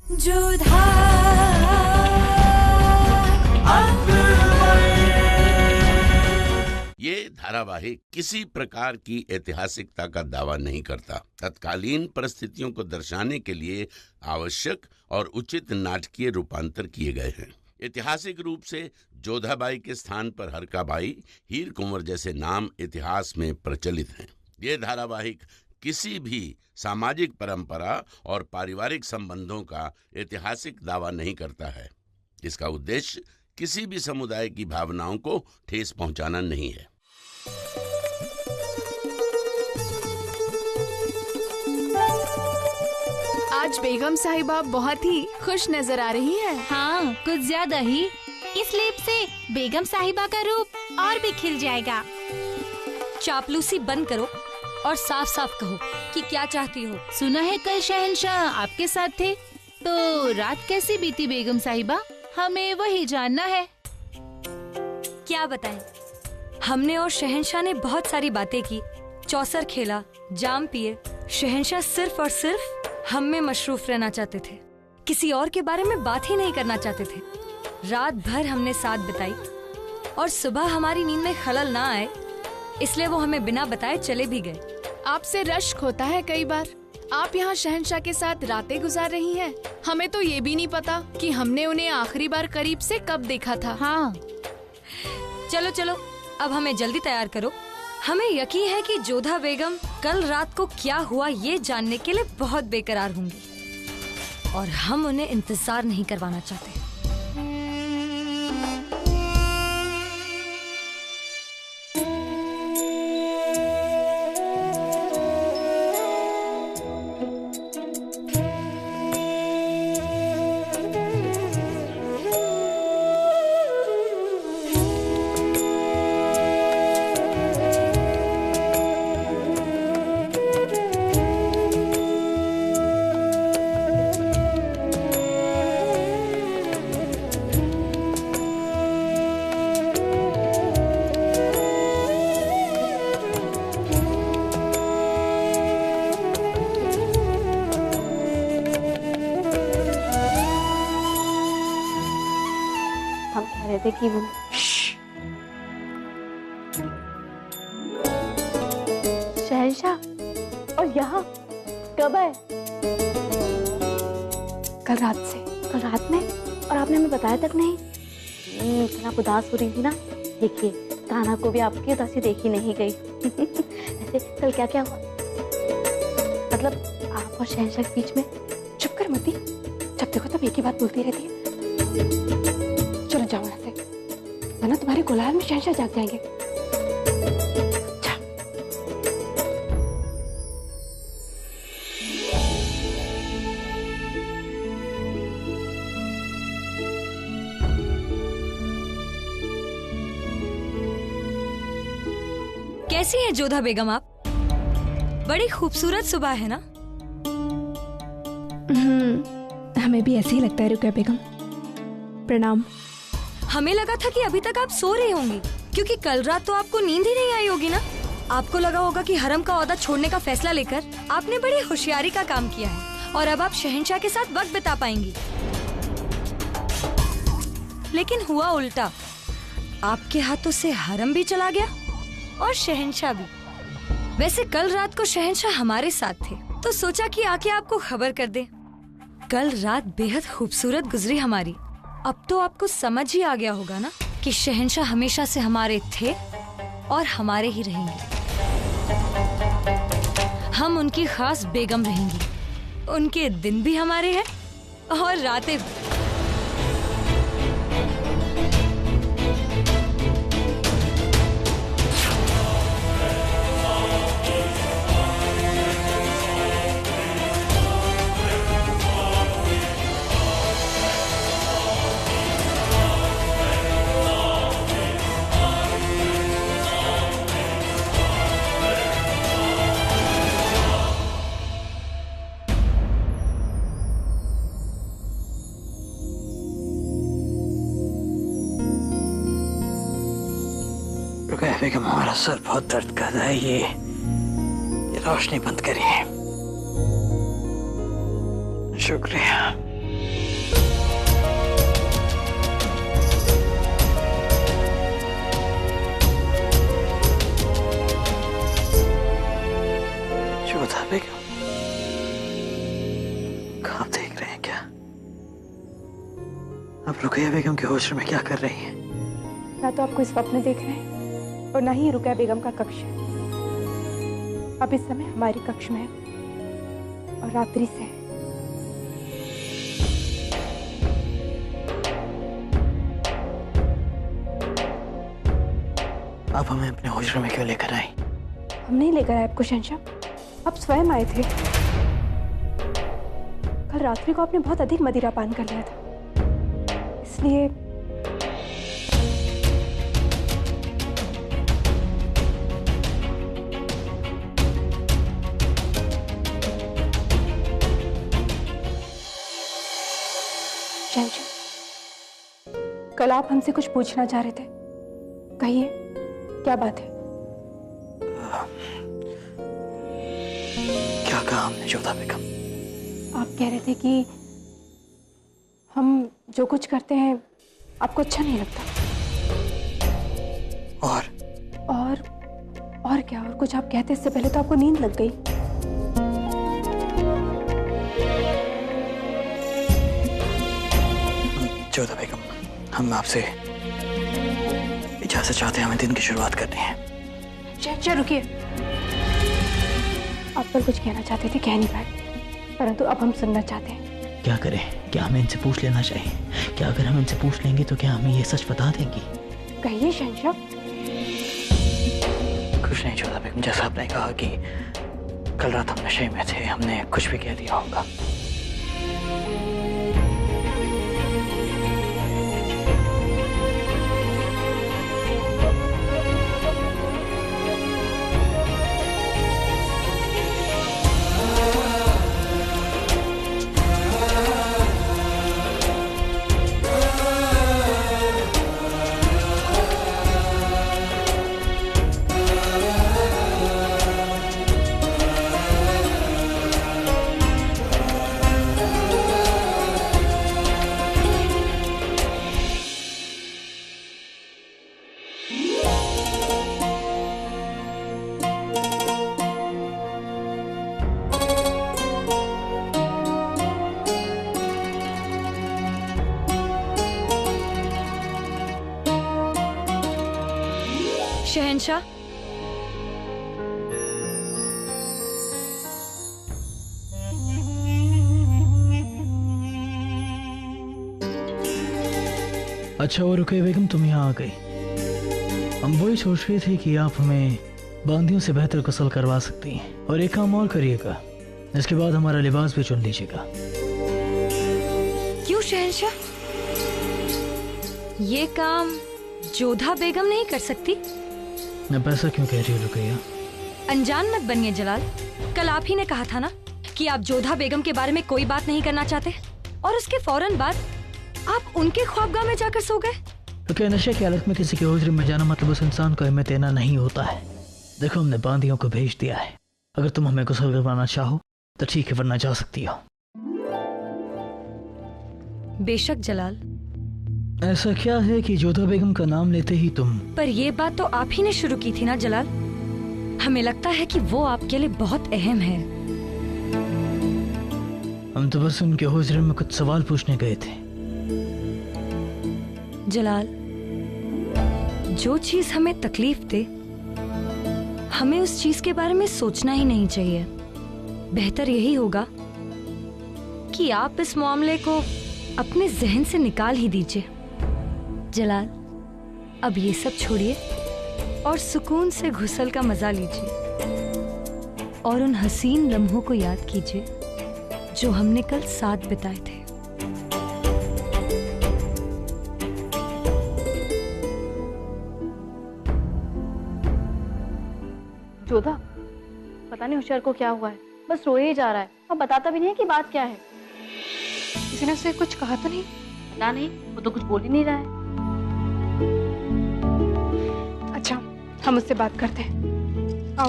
जोधा ये धारावाहिक किसी प्रकार की ऐतिहासिकता का दावा नहीं करता। तत्कालीन परिस्थितियों को दर्शाने के लिए आवश्यक और उचित नाटकीय रूपांतर किए गए हैं। ऐतिहासिक रूप से जोधाबाई के स्थान पर हरकाबाई, हीर कुंवर जैसे नाम इतिहास में प्रचलित हैं। ये धारावाहिक किसी भी सामाजिक परंपरा और पारिवारिक संबंधों का ऐतिहासिक दावा नहीं करता है। इसका उद्देश्य किसी भी समुदाय की भावनाओं को ठेस पहुंचाना नहीं है। आज बेगम साहिबा बहुत ही खुश नजर आ रही है। हाँ, कुछ ज्यादा ही। इस लेप से बेगम साहिबा का रूप और भी खिल जाएगा। चापलूसी बंद करो और साफ साफ कहो कि क्या चाहती हो। सुना है कल शहंशाह आपके साथ थे, तो रात कैसी बीती बेगम साहिबा? हमें वही जानना है। क्या बताएं? हमने और शहंशाह ने बहुत सारी बातें की, चौसर खेला, जाम पिए। शहंशाह सिर्फ और सिर्फ हम में मशरूफ रहना चाहते थे, किसी और के बारे में बात ही नहीं करना चाहते थे। रात भर हमने साथ बिताई और सुबह हमारी नींद में खलल ना आए इसलिए वो हमें बिना बताए चले भी गए। आपसे रश्क होता है कई बार। आप यहाँ शहंशाह के साथ रातें गुजार रही हैं। हमें तो ये भी नहीं पता कि हमने उन्हें आखिरी बार करीब से कब देखा था। हाँ, चलो चलो, अब हमें जल्दी तैयार करो। हमें यकीन है कि जोधा बेगम कल रात को क्या हुआ ये जानने के लिए बहुत बेकरार होंगी और हम उन्हें इंतजार नहीं करवाना चाहते। कि वो शहंशाह और यहाँ कब आए? कल रात से। कल रात में? और आपने हमें बताया तक नहीं। इतना उदास हो रही थी ना। देखिए, कान्हा को भी आपकी उदासी देखी नहीं गई। ऐसे कल क्या क्या हुआ? मतलब आप और शहंशाह के बीच में? चुप कर मती, जब देखो तब एक ही बात बोलती रहती है। चलो जाओ यहाँ से, वरना तुम्हारे गुलाल में शहंशाह जाग जाएंगे। कैसी है जोधा बेगम आप? बड़ी खूबसूरत सुबह है ना? हमें भी ऐसे ही लगता है रुकैया बेगम। प्रणाम। हमें लगा था कि अभी तक आप सो रही होंगी, क्योंकि कल रात तो आपको नींद ही नहीं आई होगी ना। आपको लगा होगा कि हरम का ओहदा छोड़ने का फैसला लेकर आपने बड़ी होशियारी का काम किया है और अब आप शहंशाह के साथ वक्त बिता पाएंगी। लेकिन हुआ उल्टा, आपके हाथों से हरम भी चला गया और शहंशाह भी। वैसे कल रात को शहंशाह हमारे साथ थे, तो सोचा कि आके आपको खबर कर दे। कल रात बेहद खूबसूरत गुजरी हमारी। अब तो आपको समझ ही आ गया होगा ना कि शहंशाह हमेशा से हमारे थे और हमारे ही रहेंगे। हम उनकी खास बेगम रहेंगी। उनके दिन भी हमारे हैं और रातें भी। बेगम, हमारा सर बहुत दर्द कर रहा है। ये रोशनी बंद करिए। शुक्रिया। आप रुकैया बेगम के होश में क्या कर रही हैं? ना तो आपको स्वप्न देख रहे हैं और ना ही रुकैया बेगम का कक्ष है। अब इस समय हमारी कक्ष में है और रात्रि से है। आप हमें अपने हुजरे में क्यों लेकर आई? हम नहीं लेकर आए आपको शहंशाह, आप स्वयं आए थे। कल रात्रि को आपने बहुत अधिक मदिरा पान कर लिया था, इसलिए शहंशाह, कल आप हमसे कुछ पूछना चाह रहे थे, कहिए क्या बात है? क्या कहा हमने जोधा बेगम? आप कह रहे थे कि हम जो कुछ करते हैं आपको अच्छा नहीं लगता। और क्या? और कुछ आप कहते इससे पहले तो आपको नींद लग गई। जोधा बेगम, हम आपसे इजाजत चाहते हैं, हमें दिन की शुरुआत करनी है। शहंशाह रुकिए, आप पर कुछ कहना चाहते थे, कह नहीं पाए, परंतु अब हम सुनना चाहते हैं। क्या करें? क्या हमें इनसे पूछ लेना चाहिए? क्या अगर हम इनसे पूछ लेंगे तो क्या हमें ये सच बता देंगी? कहिए शहंशाह। कुछ नहीं जोधा बेगम, जैसा आपने कहा कि कल रात हम नशे में थे, हमने कुछ भी कह दिया होगा। शहंशाह, अच्छा वो रुकैया बेगम, तुम यहाँ आ गई। हम वही सोच रहे थे कि आप हमें बांदियों से बेहतर गुस्ल करवा सकती हैं। और एक काम और करिएगा, इसके बाद हमारा लिबास भी चुन लीजिएगा। क्यों शहंशाह? ये काम जोधा बेगम नहीं कर सकती? अब ऐसा क्यों कह रही हो रुकैया? अनजान मत बनिए जलाल, कल आप ही ने कहा था ना कि आप जोधा बेगम के बारे में कोई बात नहीं करना चाहते, और उसके फौरन बाद आप उनके ख्वाबगाह में जाकर सो गए। तो क्या नशे की हालत में किसी के हुजरे में जाना मतलब उस इंसान को अहमियत देना नहीं होता है? देखो, हमने बांदियों को भेज दिया है। अगर तुम हमें गुस्ल करवाना चाहो तो ठीक है, वरना जा सकती हो। बेशक जलाल। ऐसा क्या है कि जोधा बेगम का नाम लेते ही तुम? पर ये बात तो आप ही ने शुरू की थी ना जलाल। हमें लगता है कि वो आपके लिए बहुत अहम है। हम तो बस उनके हुजरे में कुछ सवाल पूछने गए थे। जलाल, जो चीज हमें तकलीफ दे, हमें उस चीज के बारे में सोचना ही नहीं चाहिए। बेहतर यही होगा कि आप इस मामले को अपने जहन से निकाल ही दीजिए। जलाल, अब ये सब छोड़िए और सुकून से गुस्ल का मजा लीजिए और उन हसीन लम्हों को याद कीजिए जो हमने कल साथ बिताए थे। जोधा, पता नहीं होशियार को क्या हुआ है, बस रोए ही जा रहा है और बताता भी नहीं है कि बात क्या है। किसी ने उसे कुछ कहा तो नहीं? पता नहीं, वो तो कुछ बोल ही नहीं रहा है। अच्छा, हम उससे बात करते हैं। आओ।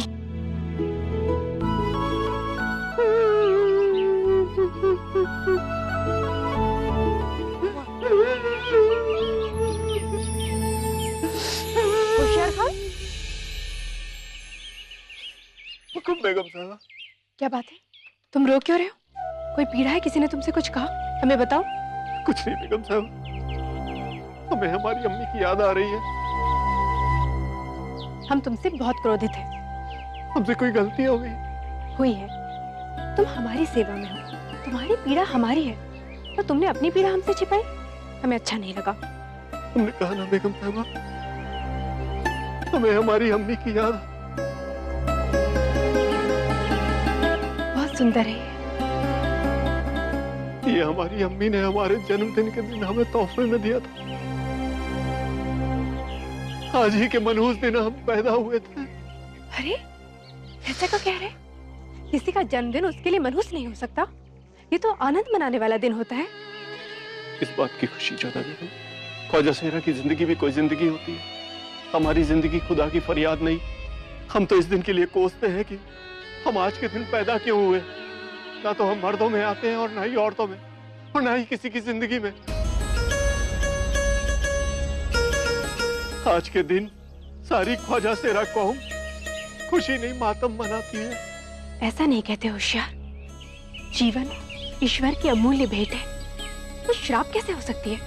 होशियार खान, हुकुम बेगम साहब। क्या बात है? तुम रो क्यों रहे हो? कोई पीड़ा है? किसी ने तुमसे कुछ कहा? हमें बताओ। कुछ नहीं बेगम साहब, हमें हमारी अम्मी की याद आ रही है। हम तुमसे बहुत क्रोधित हैं। हमसे कोई गलती हो गई? हुई है। तुम हमारी सेवा में हो, तुम्हारी पीड़ा हमारी है, तो तुमने अपनी पीड़ा हमसे छिपाई, हमें अच्छा नहीं लगा। तुमने कहा ना बेगम साहबा, हमें हमारी अम्मी की याद। बहुत सुंदर है ये हमारी अम्मी ने हमारे जन्मदिन के दिन हमें तोहफे में दिया था। आज ही के मनहूस दिन हम पैदा हुए थे। अरे ऐसा क्यों कह रहे? किसी का जन्मदिन उसके लिए मनहूस नहीं हो सकता। ये तो आनंद मनाने वाला दिन होता है। इस बात की खुशी जोधा बेगम, ख्वाजा सेहरा की जिंदगी भी कोई जिंदगी होती है। हमारी जिंदगी खुदा की फरियाद नहीं। हम तो इस दिन के लिए कोसते हैं कि हम आज के दिन पैदा क्यों हुए। ना तो हम मर्दों में आते हैं और ना ही औरतों में, और ना ही किसी की जिंदगी में। आज के दिन सारी ख्वाजा सेहरा कौम खुशी नहीं मातम मनाती है। ऐसा नहीं कहते होशियार। जीवन ईश्वर की अमूल्य भेंट है, तो श्राप कैसे हो सकती है?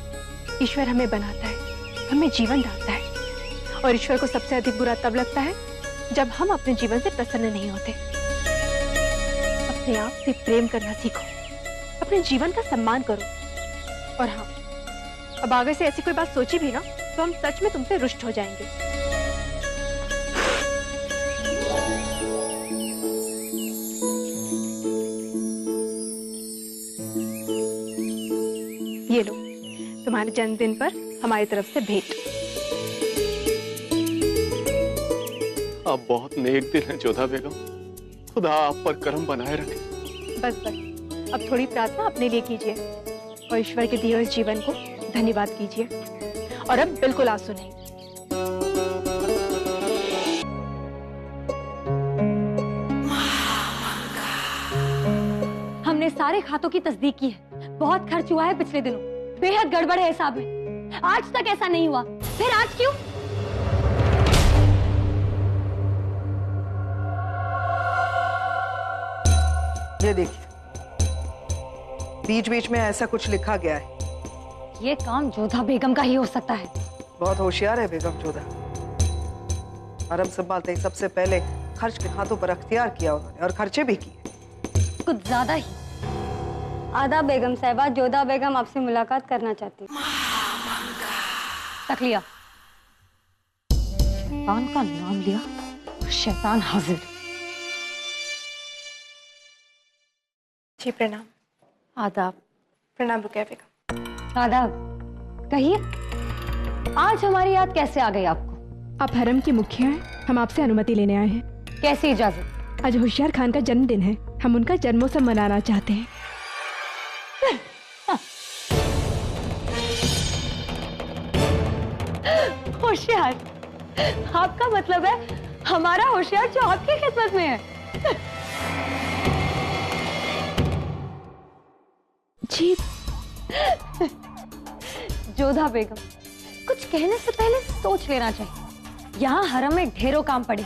ईश्वर हमें बनाता है, हमें जीवन डालता है, और ईश्वर को सबसे अधिक बुरा तब लगता है जब हम अपने जीवन से प्रसन्न नहीं होते। अपने आप से प्रेम करना सीखो, अपने जीवन का सम्मान करो। और हाँ, अब आगे से ऐसी कोई बात सोची भी ना तो हम सच में तुमसे रुष्ट हो जाएंगे। ये लो, तुम्हारे जन्मदिन पर हमारी तरफ से भेंट। आप बहुत नेक दिल हैं जोधा बेगम, खुदा आप पर करम बनाए रखे। बस बस, अब थोड़ी प्रार्थना अपने लिए कीजिए और ईश्वर के दिए हुए इस जीवन को धन्यवाद कीजिए। और अब बिल्कुल आंसू नहीं। हमने सारे खातों की तस्दीक की है। बहुत खर्च हुआ है पिछले दिनों, बेहद गड़बड़ है हिसाब में। आज तक ऐसा नहीं हुआ, फिर आज क्यों? ये देखिए, बीच बीच में ऐसा कुछ लिखा गया है। ये काम जोधा बेगम का ही हो सकता है। बहुत होशियार है बेगम जोधा। हरम संभालते ही सबसे पहले खर्च के खातों पर अख्तियार किया उन्होंने, और खर्चे भी किए कुछ ज्यादा ही। आदाब बेगम साहिबा, जोधा बेगम आपसे मुलाकात करना चाहती है। तक लिया। शैतान का नाम लिया, शैतान हाजिर। जी प्रणाम। आदाब। प्रणाम रुकैया बेगम। आदाब। कहिए, आज हमारी याद कैसे आ गई आपको? आप हरम की मुखिया हैं, हम आपसे अनुमति लेने आए हैं। कैसी इजाजत? आज होशियार खान का जन्मदिन है, हम उनका जन्मोत्सव मनाना चाहते हैं। होशियार? आपका मतलब है हमारा होशियार जो आपकी खिदमत में है? जी। जोधा बेगम, कुछ कहने से पहले सोच लेना चाहिए। यहाँ हरम में ढेरों काम पड़े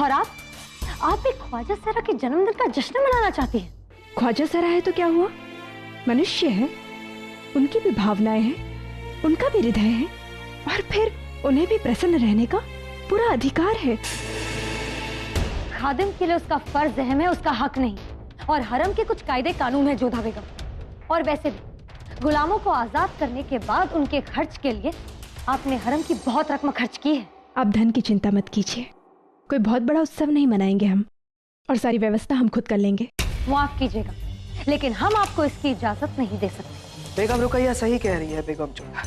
और आप एक ख्वाजा सेहरा के जन्मदिन का जश्न मनाना चाहती हैं। ख्वाजा सेहरा है तो क्या हुआ? मनुष्य है, उनकी भी भावनाएं हैं, उनका भी हृदय है, और फिर उन्हें भी प्रसन्न रहने का पूरा अधिकार है। खादिम के लिए उसका फर्ज अहम है, उसका हक नहीं। और हरम के कुछ कायदे कानून है जोधा बेगम। और वैसे भी गुलामों को आजाद करने के बाद उनके खर्च के लिए आपने हरम की बहुत रकम खर्च की है। आप धन की चिंता मत कीजिए, कोई बहुत बड़ा उत्सव नहीं मनाएंगे हम, और सारी व्यवस्था हम खुद कर लेंगे। माफ कीजिएगा, लेकिन हम आपको इसकी इजाजत नहीं दे सकते। बेगम रुकैया सही कह रही है बेगम जोधा।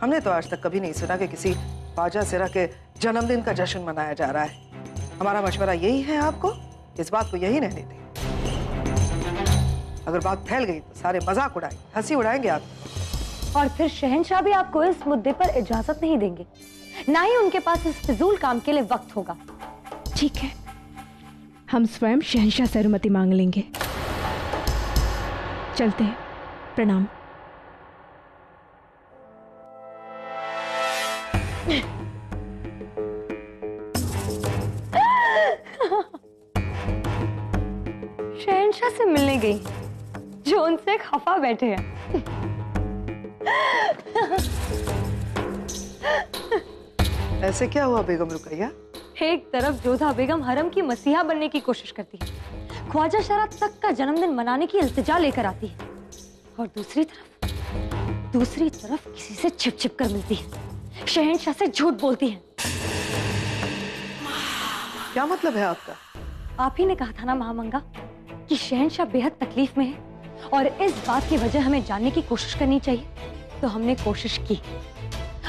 हमने तो आज तक कभी नहीं सुना कि किसी ख्वाजा सेहरा के जन्मदिन का जश्न मनाया जा रहा है। हमारा मशवरा यही है आपको, इस बात को यही रहने दें। अगर बात फैल गई तो सारे मजाक उड़ाएंगे, हंसी उड़ाएंगे आप। और फिर शहंशाह भी आपको इस मुद्दे पर इजाजत नहीं देंगे, ना ही उनके पास इस फिजूल काम के लिए वक्त होगा। ठीक है, हम स्वयं शहंशाह से अनुमति मांग लेंगे। चलते हैं, प्रणाम। शहंशाह से मिलने गई जो उनसे खफा बैठे हैं। ऐसे क्या हुआ बेगम रुकैया? एक तरफ जोधा बेगम हरम की मसीहा बनने की कोशिश करती है, ख्वाजा शराब तक का जन्मदिन मनाने की इल्तिजा लेकर आती है, और दूसरी तरफ किसी से छिप छिप कर मिलती है, शहंशाह से झूठ बोलती है। क्या मतलब है आपका? आप ही ने कहा था ना महामंगा कि शहंशाह बेहद तकलीफ में है और इस बात की वजह हमें जानने की कोशिश करनी चाहिए। तो हमने कोशिश की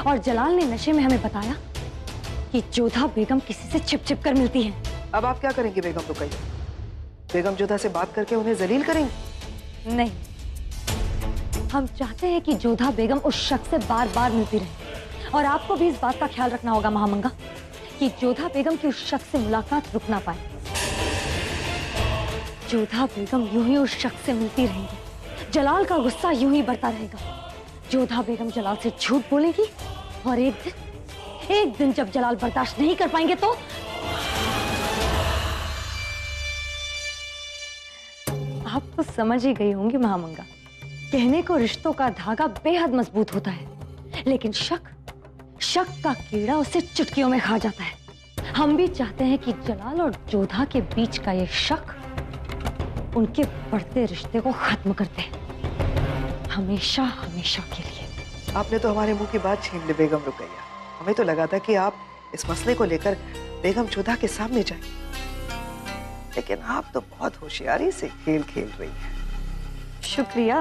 और जलाल ने नशे में हमें बताया कि जोधा बेगम किसी से छिप छिप कर मिलती है। अब आप क्या करेंगे बेगम रुकैया? बेगम जोधा से बात करके उन्हें जलील करेंगे? नहीं, हम चाहते हैं कि जोधा बेगम उस शख्स से बार बार मिलती रहे, और आपको भी इस बात का ख्याल रखना होगा महामंगा कि जोधा बेगम की उस शख्स से मुलाकात रुक ना पाए। जोधा बेगम यूं ही उस शख्स से मिलती रहेंगी, जलाल का गुस्सा यूं ही बढ़ता रहेगा। जोधा बेगम जलाल से झूठ बोलेगी और एक दिन जब जलाल बर्दाश्त नहीं कर पाएंगे तो आप तो समझ ही गई होंगी महामंगा। कहने को रिश्तों का धागा बेहद मजबूत होता है, लेकिन शक का कीड़ा उसे चुटकियों में खा जाता है। हम भी चाहते हैं कि जलाल और जोधा के बीच का ये शक उनके बढ़ते रिश्ते को खत्म कर दे, हमेशा हमेशा के लिए। आपने तो हमारे मुंह की बात छीन ली बेगम रुकैया। हमें तो लगा था कि आप इस मसले को लेकर बेगम जोधा के सामने जाएंगे, लेकिन आप तो बहुत होशियारी से खेल खेल रही हैं। शुक्रिया।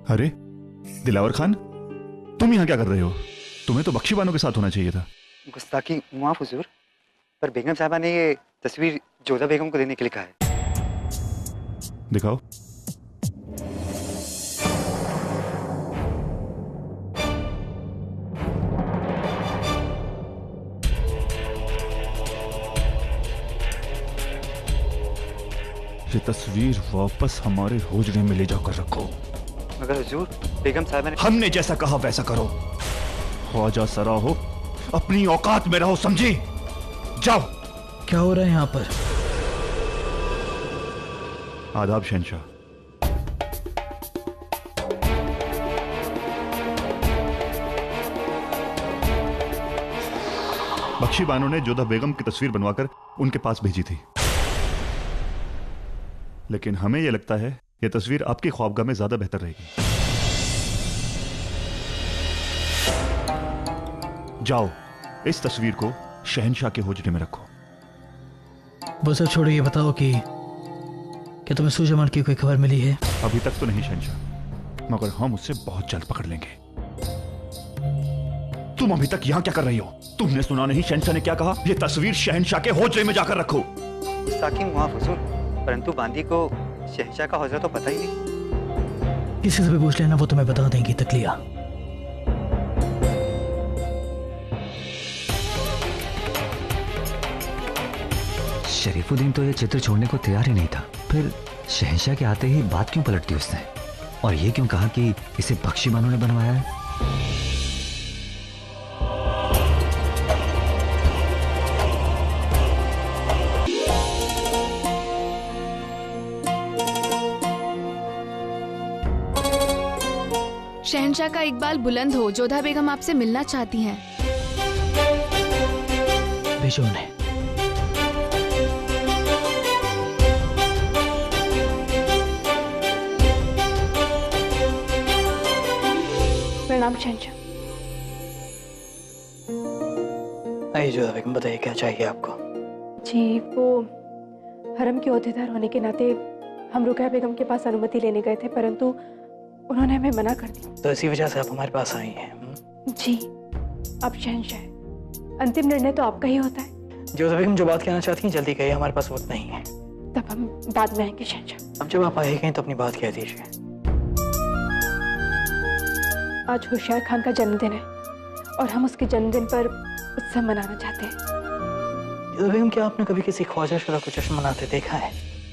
अरे दिलावर खान, तुम यहाँ क्या कर रहे हो? तुम्हें तो बख्शी बानो के साथ होना चाहिए था। गुस्ताखी माफ हुजूर, पर बेगम साहबा ने ये तस्वीर जोधा बेगम को देने के लिए कहा है। दिखाओ। ये तस्वीर वापस हमारे होजड़े में ले जाकर रखो। मगर हुजूर, बेगम साहबा ने हमने जैसा कहा वैसा करो। ख्वाजा सरा हो, अपनी औकात में रहो, समझी? जाओ। क्या हो रहा है यहाँ पर? आदाब शहंशाह। बख्शी बानो ने जोधा बेगम की तस्वीर बनवाकर उनके पास भेजी थी, लेकिन हमें यह लगता है यह तस्वीर आपकी ख्वाबगाह में ज्यादा बेहतर रहेगी। जाओ, इस तस्वीर को शहंशाह के होजरे में रखो। वो सब छोड़ो, ये बताओ कि क्या तुम्हें सुजमान की कोई खबर मिली है? अभी तक तो नहीं शहंशाह, मगर हम उसे बहुत जल्द पकड़ लेंगे। तुम अभी तक यहाँ क्या कर रही हो? तुमने सुना नहीं शहंशाह ने क्या कहा? यह तस्वीर शहंशाह के होजरे में जाकर रखो। साकिन माफ हुजूर, परंतु बांदी को शहंशाह का होजरा तो पता ही नहीं। किसी से भी पूछ लेना, वो तुम्हें बता देंगी। तकलिया, शरीफुद्दीन तो ये चित्र छोड़ने को तैयार ही नहीं था, फिर शहंशाह के आते ही बात क्यों पलट दी उसने, और ये क्यों कहा कि इसे बख्शी बानो ने बनवाया है? शहंशाह का इकबाल बुलंद हो, जोधा बेगम आपसे मिलना चाहती हैं। भेजो उन्हें। प्रणाम शहंशाह। आइए जोधा बेगम, बताइए क्या चाहिए आपको? जी, वो हरम के ओहदेदार होने के नाते हम रुकैया बेगम के पास अनुमति लेने गए थे, परंतु उन्होंने हमें मना कर दिया। तो इसी वजह से आप हमारे पास आई हैं? जी, आप शहंशाह, अंतिम निर्णय तो आपका ही होता है। जोधा बेगम, जो बात कहना चाहती हैं जल्दी कहिए, हमारे पास वक्त नहीं है। तब हम बाद में आएंगे शहंशाह। अब जब आप आए गए तो अपनी बात कह दीजिए। आज होशियार खान का जन्मदिन है और हम उसके जन्मदिन पर उत्सव मनाना चाहते हैं। जोधा बेगम, क्या आपने कभी किसी ख्वाजा शुरा को जश्न मनाते देखा है?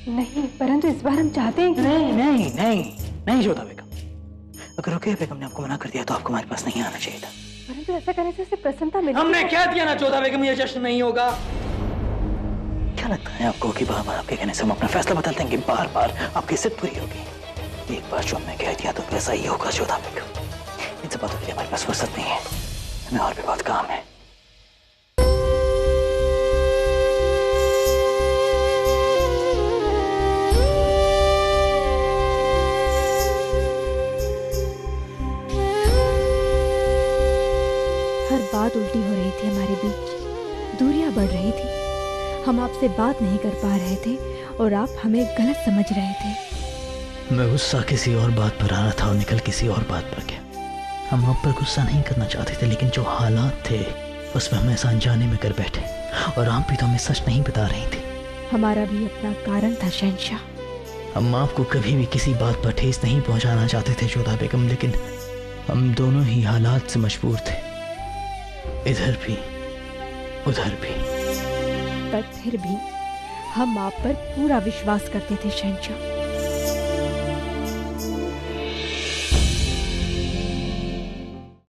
नहीं, परंतु इस बार हम चाहते हैं कि... नहीं जोधा बेगम, अगर रुकैया बेगम ने आपको मना कर दिया तो आपको हमारे पास नहीं आना चाहिए था। परंतु ऐसा करने से उसे प्रसन्नता मिलेगी। हमने कह दिया ना जोधा बेगम, ये जश्न नहीं होगा। क्या क्या लगता है आपको कि बार बार आपके कहने से हम अपना फैसला बदलते हैं कि बार बार आपकी जिद पूरी होगी? एक बार जो हमने कह दिया तो वैसा ही होगा जोधा बेगम। इन सब बातों के लिए हमारे पास फुर्सत नहीं है, हमें और भी बहुत काम है। हर बात उल्टी हो रही थी, हमारे बीच दूरियां बढ़ रही थी। हम आपसे बात नहीं कर पा रहे थे और आप हमें गलत समझ रहे थे। मैं गुस्सा किसी और बात पर आ रहा था और निकल किसी और बात पर गया। हम आप पर गुस्सा नहीं करना चाहते थे, लेकिन जो हालात थे उसमें हम ऐसा अनजाने में कर बैठे, और आप भी तो हमें सच नहीं बता रही थी। हमारा भी अपना कारण था शहंशाह। हम आपको कभी भी किसी बात पर ठेस नहीं पहुंचाना चाहते थे जोधा बेगम, लेकिन हम दोनों ही हालात से मजबूर थे, इधर भी उधर भी। पर फिर भी हम आप पर पूरा विश्वास करते थे शहंशाह।